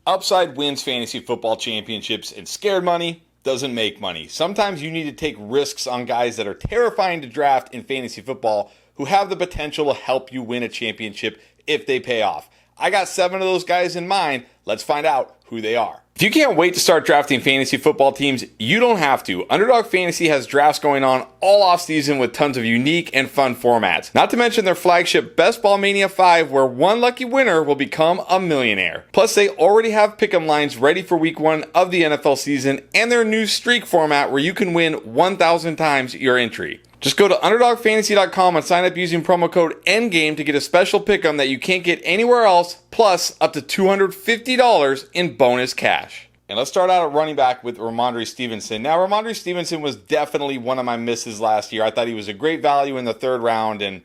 Upside wins fantasy football championships, and scared money doesn't make money. Sometimes you need to take risks on guys that are terrifying to draft in fantasy football who have the potential to help you win a championship if they pay off. I got 7 of those guys in mind. Let's find out who they are. If you can't wait to start drafting fantasy football teams, you don't have to. Underdog Fantasy has drafts going on all offseason with tons of unique and fun formats. Not to mention their flagship Best Ball Mania 5, where one lucky winner will become a millionaire. Plus, they already have pick'em lines ready for week 1 of the NFL season and their new streak format where you can win 1,000 times your entry. Just go to UnderdogFantasy.com and sign up using promo code ENDGAME to get a special pick'em that you can't get anywhere else, plus up to $250 in bonus cash. And let's start out at running back with Rhamondre Stevenson. Now, Rhamondre Stevenson was definitely one of my misses last year. I thought he was a great value in the 3rd round, and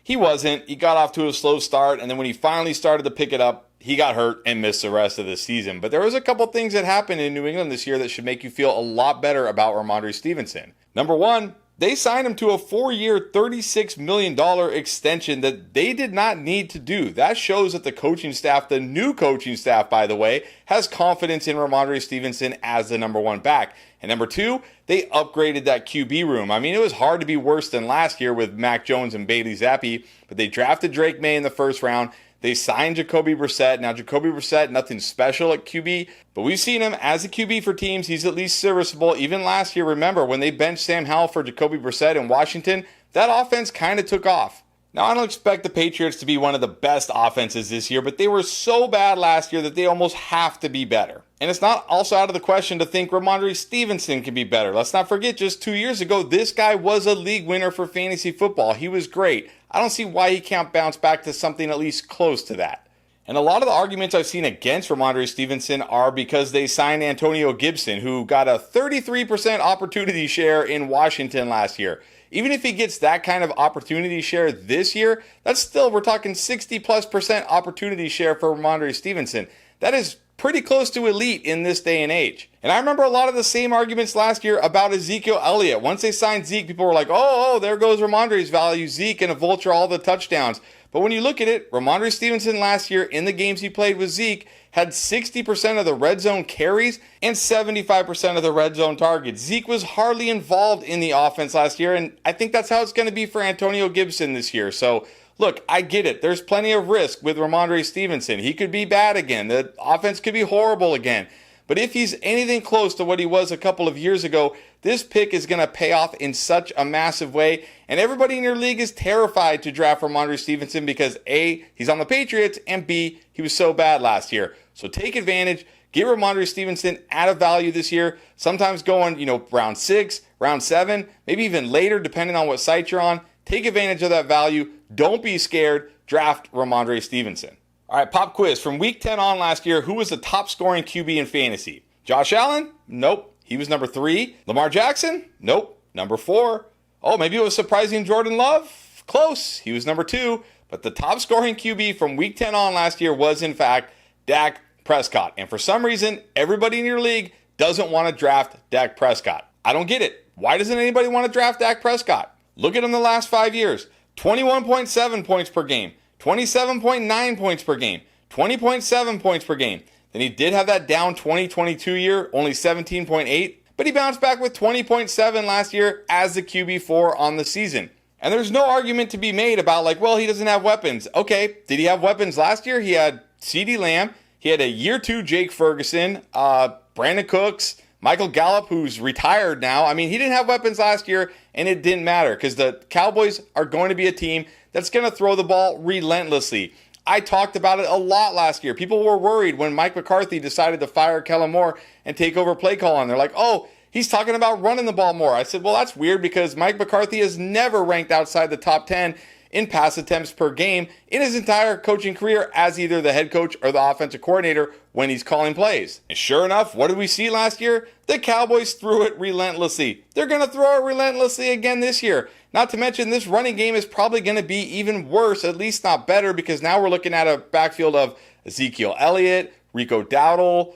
he wasn't. He got off to a slow start, and then when he finally started to pick it up, he got hurt and missed the rest of the season. But there was a couple things that happened in New England this year that should make you feel a lot better about Rhamondre Stevenson. Number one, they signed him to a 4-year, $36 million extension that they did not need to do. That shows that the coaching staff, the new coaching staff, by the way, has confidence in Rhamondre Stevenson as the number 1 back. And number 2, they upgraded that QB room. I mean, it was hard to be worse than last year with Mac Jones and Bailey Zappi, but they drafted Drake May in the 1st round. They signed Jacoby Brissett. Now, Jacoby Brissett, nothing special at QB, but we've seen him as a QB for teams. He's at least serviceable. Even last year, remember, when they benched Sam Howell for Jacoby Brissett in Washington, that offense kind of took off. Now, I don't expect the Patriots to be one of the best offenses this year, but they were so bad last year that they almost have to be better. And it's not also out of the question to think Rhamondre Stevenson can be better. Let's not forget, just 2 years ago, this guy was a league winner for fantasy football. He was great. I don't see why he can't bounce back to something at least close to that. And a lot of the arguments I've seen against Rhamondre Stevenson are because they signed Antonio Gibson, who got a 33% opportunity share in Washington last year. Even if he gets that kind of opportunity share this year, that's still, we're talking 60+% opportunity share for Rhamondre Stevenson. That is pretty close to elite in this day and age. And I remember a lot of the same arguments last year about Ezekiel Elliott. Once they signed Zeke, people were like, oh, there goes Rhamondre's value. Zeke going to vulture all the touchdowns. But when you look at it, Rhamondre Stevenson last year in the games he played with Zeke had 60% of the red zone carries and 75% of the red zone targets. Zeke was hardly involved in the offense last year, and I think that's how it's going to be for Antonio Gibson this year. So, look, I get it. There's plenty of risk with Rhamondre Stevenson. He could be bad again. The offense could be horrible again. But if he's anything close to what he was a couple of years ago, this pick is going to pay off in such a massive way. And everybody in your league is terrified to draft Rhamondre Stevenson because A, he's on the Patriots, and B, he was so bad last year. So take advantage. Get Rhamondre Stevenson at a value this year. Sometimes going, round 6, round 7, maybe even later, depending on what site you're on. Take advantage of that value. Don't be scared. Draft Rhamondre Stevenson. All right, pop quiz. From week 10 on last year, who was the top scoring QB in fantasy? Josh Allen? Nope. He was number 3. Lamar Jackson? Nope. Number 4. Oh, maybe it was surprising Jordan Love? Close. He was number 2. But the top scoring QB from week 10 on last year was, in fact, Dak Prescott. And for some reason, everybody in your league doesn't want to draft Dak Prescott. I don't get it. Why doesn't anybody want to draft Dak Prescott? Look at him the last 5 years. 21.7 points per game. 27.9 points per game, 20.7 points per game. Then he did have that down 2022 year, only 17.8, but he bounced back with 20.7 last year as the QB4 on the season. And there's no argument to be made about he doesn't have weapons. Okay, did he have weapons last year? He had CeeDee Lamb, he had a year 2 Jake Ferguson, Brandon Cooks, Michael Gallup, who's retired now. I mean, he didn't have weapons last year, and it didn't matter because the Cowboys are going to be a team that's going to throw the ball relentlessly. I talked about it a lot last year. People were worried when Mike McCarthy decided to fire Kellen Moore and take over play calling. They're like, oh, he's talking about running the ball more. I said, well, that's weird because Mike McCarthy has never ranked outside the top 10 in pass attempts per game in his entire coaching career as either the head coach or the offensive coordinator when he's calling plays. And sure enough, what did we see last year? The Cowboys threw it relentlessly. They're going to throw it relentlessly again this year. Not to mention, this running game is probably going to be even worse, at least not better, because now we're looking at a backfield of Ezekiel Elliott, Rico Dowdle,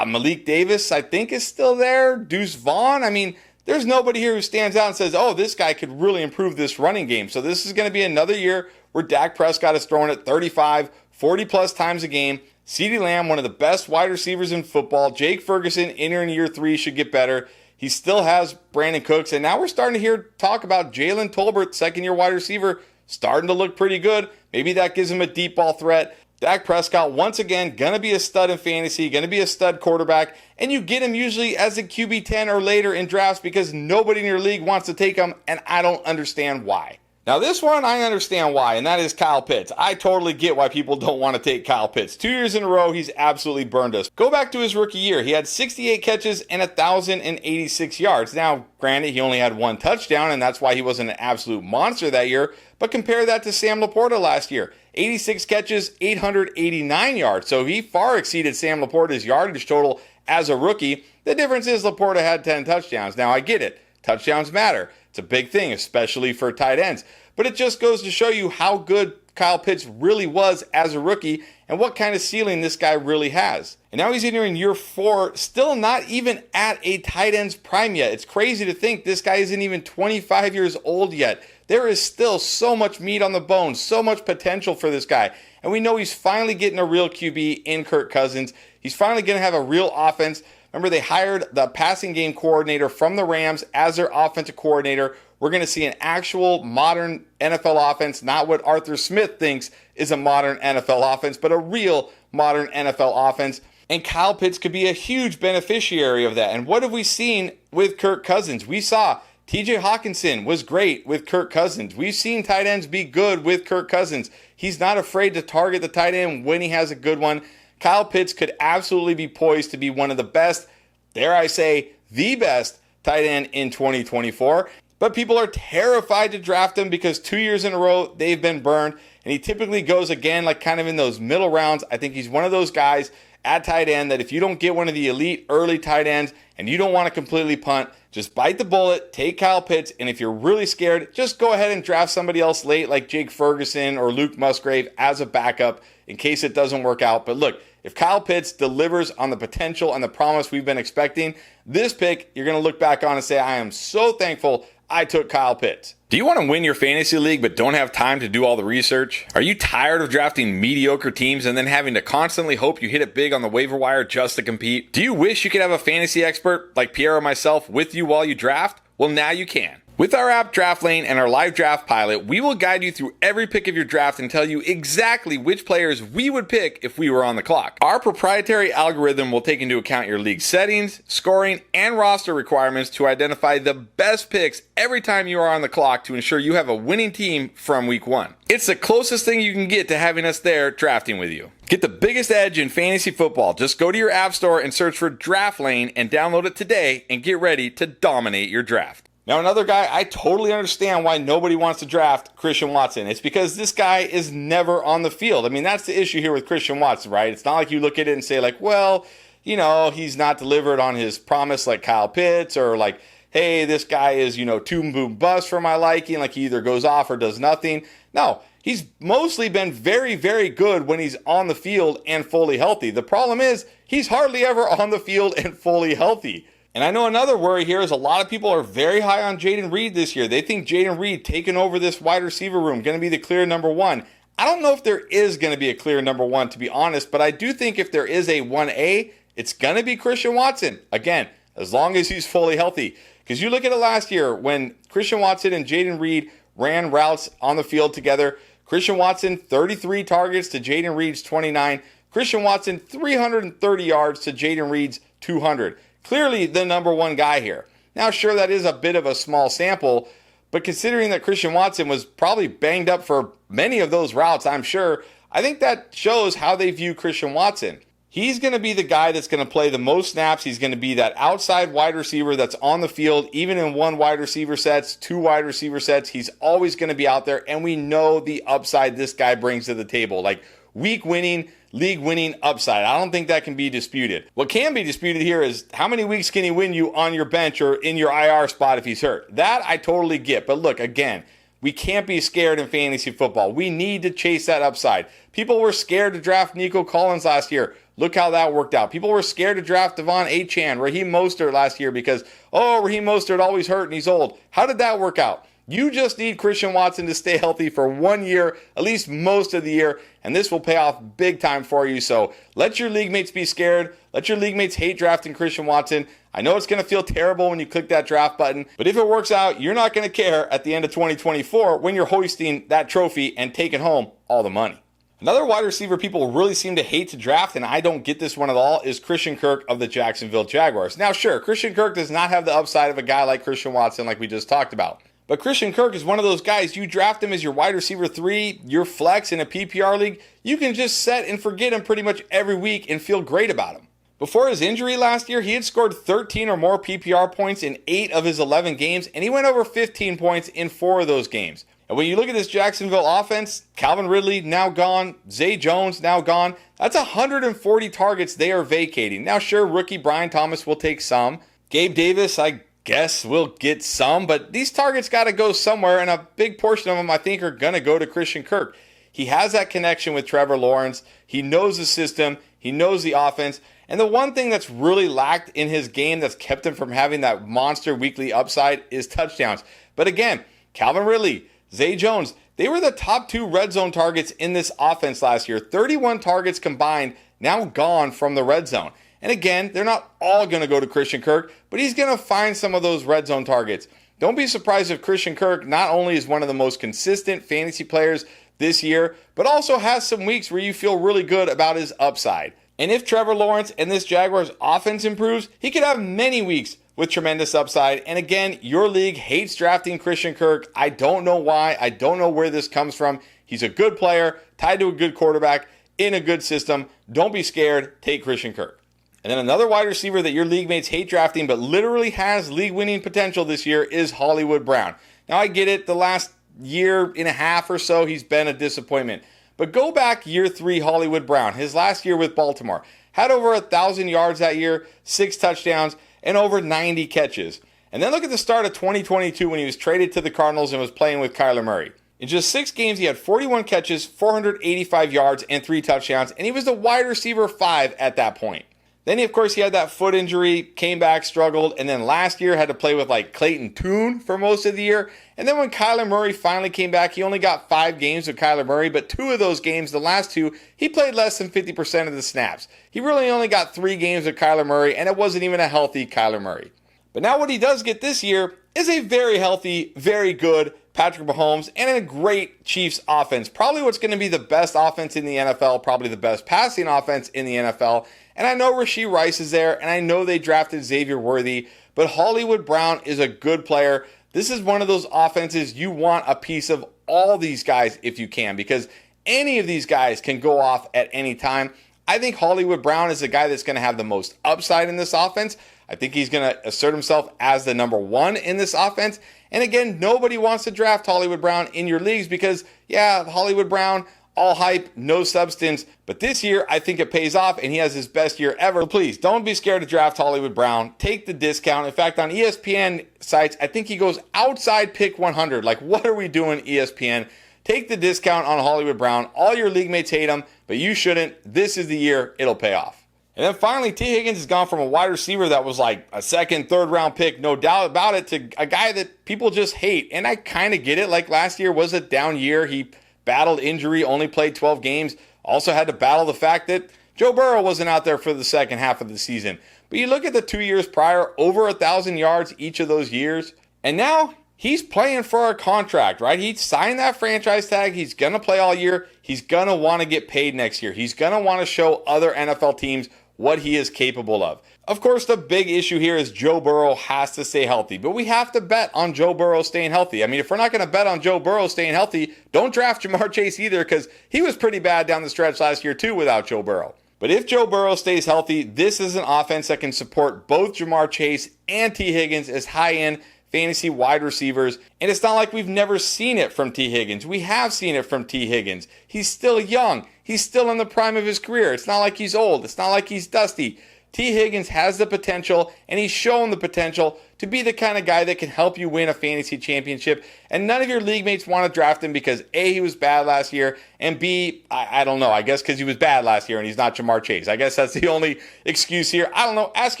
Malik Davis, I think, is still there, Deuce Vaughn. I mean, there's nobody here who stands out and says, oh, this guy could really improve this running game. So this is going to be another year where Dak Prescott is throwing it 35, 40-plus times a game, CeeDee Lamb, one of the best wide receivers in football. Jake Ferguson, entering year 3, should get better. He still has Brandon Cooks, and now we're starting to hear talk about Jalen Tolbert, second-year wide receiver, starting to look pretty good. Maybe that gives him a deep ball threat. Dak Prescott, once again, going to be a stud in fantasy, going to be a stud quarterback, and you get him usually as a QB 10 or later in drafts because nobody in your league wants to take him, and I don't understand why. Now this one, I understand why, and that is Kyle Pitts. I totally get why people don't want to take Kyle Pitts. 2 years in a row, he's absolutely burned us. Go back to his rookie year. He had 68 catches and 1,086 yards. Now, granted, he only had 1 touchdown, and that's why he wasn't an absolute monster that year, but compare that to Sam Laporta last year. 86 catches, 889 yards. So he far exceeded Sam Laporta's yardage total as a rookie. The difference is Laporta had 10 touchdowns. Now, I get it. Touchdowns matter. It's a big thing, especially for tight ends. But it just goes to show you how good Kyle Pitts really was as a rookie and what kind of ceiling this guy really has. And now he's entering year 4, still not even at a tight end's prime yet. It's crazy to think this guy isn't even 25 years old yet. There is still so much meat on the bone, so much potential for this guy. And we know he's finally getting a real QB in Kirk Cousins. He's finally going to have a real offense. Remember, they hired the passing game coordinator from the Rams as their offensive coordinator. We're going to see an actual modern NFL offense, not what Arthur Smith thinks is a modern NFL offense, but a real modern NFL offense. And Kyle Pitts could be a huge beneficiary of that. And what have we seen with Kirk Cousins? We saw TJ Hawkinson was great with Kirk Cousins. We've seen tight ends be good with Kirk Cousins. He's not afraid to target the tight end when he has a good one. Kyle Pitts could absolutely be poised to be one of the best, dare I say, the best tight end in 2024. But people are terrified to draft him because 2 years in a row, they've been burned. And he typically goes again, like kind of in those middle rounds. I think he's one of those guys at tight end that if you don't get one of the elite early tight ends and you don't want to completely punt, just bite the bullet, take Kyle Pitts, and if you're really scared, just go ahead and draft somebody else late like Jake Ferguson or Luke Musgrave as a backup in case it doesn't work out. But look, if Kyle Pitts delivers on the potential and the promise we've been expecting, this pick you're going to look back on and say, I am so thankful I took Kyle Pitts. Do you want to win your fantasy league but don't have time to do all the research? Are you tired of drafting mediocre teams and then having to constantly hope you hit it big on the waiver wire just to compete? Do you wish you could have a fantasy expert like Pierre or myself with you while you draft? Well, now you can. With our app DraftLane and our live draft pilot, we will guide you through every pick of your draft and tell you exactly which players we would pick if we were on the clock. Our proprietary algorithm will take into account your league settings, scoring, and roster requirements to identify the best picks every time you are on the clock to ensure you have a winning team from week 1. It's the closest thing you can get to having us there drafting with you. Get the biggest edge in fantasy football. Just go to your app store and search for DraftLane and download it today and get ready to dominate your draft. Now, another guy, I totally understand why nobody wants to draft Christian Watson. It's because this guy is never on the field. I mean, that's the issue here with Christian Watson, right? It's not like you look at it and say, like, well, you know, he's not delivered on his promise like Kyle Pitts, or like, hey, this guy is, you know, too boom bust for my liking, like he either goes off or does nothing. No, he's mostly been very, very good when he's on the field and fully healthy. The problem is he's hardly ever on the field and fully healthy. And I know another worry here is a lot of people are very high on Jayden Reed this year. They think Jayden Reed taking over this wide receiver room, going to be the clear number 1. I don't know if there is going to be a clear number 1, to be honest, but I do think if there is a 1A, it's going to be Christian Watson. Again, as long as he's fully healthy. Because you look at it last year when Christian Watson and Jayden Reed ran routes on the field together. Christian Watson, 33 targets to Jayden Reed's 29. Christian Watson, 330 yards to Jayden Reed's 200. Clearly the number 1 guy here. Now, sure, that is a bit of a small sample, but considering that Christian Watson was probably banged up for many of those routes, I'm sure, I think that shows how they view Christian Watson. He's going to be the guy that's going to play the most snaps. He's going to be that outside wide receiver that's on the field, even in 1 wide receiver sets, 2 wide receiver sets. He's always going to be out there, and we know the upside this guy brings to the table. Like week winning, league winning upside. I don't think that can be disputed. What can be disputed here is how many weeks can he win you on your bench or in your IR spot if he's hurt. That I totally get. But look, again, we can't be scared in fantasy football. We need to chase that upside. People were scared to draft Nico Collins last year. Look how that worked out. People were scared to draft Devon Achane, Raheem Mostert last year because, oh, Raheem Mostert always hurt and he's old. How did that work out? You just need Christian Watson to stay healthy for 1 year, at least most of the year, and this will pay off big time for you. So let your league mates be scared. Let your league mates hate drafting Christian Watson. I know it's going to feel terrible when you click that draft button, but if it works out, you're not going to care at the end of 2024 when you're hoisting that trophy and taking home all the money. Another wide receiver people really seem to hate to draft, and I don't get this one at all, is Christian Kirk of the Jacksonville Jaguars. Now, sure, Christian Kirk does not have the upside of a guy like Christian Watson like we just talked about. But Christian Kirk is one of those guys, you draft him as your wide receiver 3, your flex in a PPR league, you can just set and forget him pretty much every week and feel great about him. Before his injury last year, he had scored 13 or more PPR points in 8 of his 11 games, and he went over 15 points in 4 of those games. And when you look at this Jacksonville offense, Calvin Ridley now gone, Zay Jones now gone, that's 140 targets they are vacating. Now sure, rookie Brian Thomas will take some. Gabe Davis, I guess we'll get some, but these targets got to go somewhere, and a big portion of them I think are going to go to Christian Kirk. He has that connection with Trevor Lawrence. He knows the system. He knows the offense. And the one thing that's really lacked in his game that's kept him from having that monster weekly upside is touchdowns. But again, Calvin Ridley, Zay Jones, they were the top 2 red zone targets in this offense last year. 31 targets combined, now gone from the red zone. And again, they're not all going to go to Christian Kirk, but he's going to find some of those red zone targets. Don't be surprised if Christian Kirk not only is one of the most consistent fantasy players this year, but also has some weeks where you feel really good about his upside. And if Trevor Lawrence and this Jaguars offense improves, he could have many weeks with tremendous upside. And again, your league hates drafting Christian Kirk. I don't know why. I don't know where this comes from. He's a good player, tied to a good quarterback, in a good system. Don't be scared. Take Christian Kirk. And then another wide receiver that your league mates hate drafting but literally has league winning potential this year is Hollywood Brown. Now I get it, the last year and a half or so he's been a disappointment. But go back year 3 Hollywood Brown, his last year with Baltimore. Had over 1,000 yards that year, 6 touchdowns, and over 90 catches. And then look at the start of 2022 when he was traded to the Cardinals and was playing with Kyler Murray. In just 6 games, he had 41 catches, 485 yards, and 3 touchdowns, and he was the wide receiver 5 at that point. Then, of course, he had that foot injury, came back, struggled, and then last year had to play with like Clayton Tune for most of the year. And then when Kyler Murray finally came back, he only got 5 games with Kyler Murray, but 2 of those games, the last 2, he played less than 50% of the snaps. He really only got 3 games with Kyler Murray, and it wasn't even a healthy Kyler Murray. But now what he does get this year is a very healthy, very good Patrick Mahomes and a great Chiefs offense. Probably what's going to be the best offense in the NFL, probably the best passing offense in the NFL. And I know Rashee Rice is there, and I know they drafted Xavier Worthy, but Hollywood Brown is a good player. This is one of those offenses you want a piece of all these guys if you can, because any of these guys can go off at any time. I think Hollywood Brown is the guy that's going to have the most upside in this offense. I think he's going to assert himself as the number 1 in this offense. And again, nobody wants to draft Hollywood Brown in your leagues because, yeah, Hollywood Brown, all hype, no substance. But this year, I think it pays off, and he has his best year ever. So please, don't be scared to draft Hollywood Brown. Take the discount. In fact, on ESPN sites, I think he goes outside pick 100. Like, what are we doing, ESPN? Take the discount on Hollywood Brown. All your league mates hate him, but you shouldn't. This is the year it'll pay off. And then finally, T. Higgins has gone from a wide receiver that was like a 2nd, 3rd round pick, no doubt about it, to a guy that people just hate. And I kind of get it. Like last year was a down year. He battled injury, only played 12 games. Also had to battle the fact that Joe Burrow wasn't out there for the second half of the season. But you look at the 2 years prior, over 1,000 yards each of those years. And now he's playing for a contract, right? He signed that franchise tag. He's going to play all year. He's going to want to get paid next year. He's going to want to show other NFL teams what he is capable of. Of course, the big issue here is Joe Burrow has to stay healthy, but we have to bet on Joe Burrow staying healthy. I mean, if we're not going to bet on Joe Burrow staying healthy, don't draft Jamar Chase either, because he was pretty bad down the stretch last year too without Joe Burrow. But if Joe Burrow stays healthy, this is an offense that can support both Jamar Chase and T. Higgins as high-end fantasy wide receivers. And it's not like we've never seen it from T. Higgins. We have seen it from T. Higgins. He's still young. He's still in the prime of his career. It's not like he's old. It's not like he's dusty. T. Higgins has the potential, and he's shown the potential to be the kind of guy that can help you win a fantasy championship. And none of your league mates want to draft him because A, he was bad last year, and B, I don't know, I guess because he was bad last year and he's not Jamar Chase. I guess that's the only excuse here. I don't know. Ask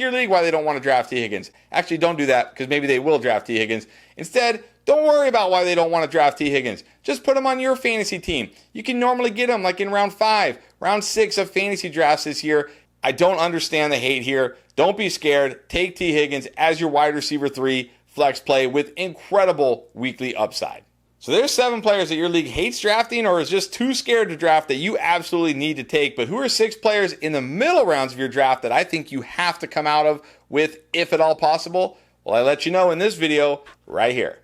your league why they don't want to draft T. Higgins. Actually, don't do that because maybe they will draft T. Higgins. Instead, Don't worry about why they don't want to draft T. Higgins. Just put him on your fantasy team. You can normally get him like in round 5, round 6 of fantasy drafts this year. I don't understand the hate here. Don't be scared. Take T. Higgins as your wide receiver 3 flex play with incredible weekly upside. So there's 7 players that your league hates drafting or is just too scared to draft that you absolutely need to take. But who are 6 players in the middle rounds of your draft that I think you have to come out of with, if at all possible? Well, I let you know in this video right here.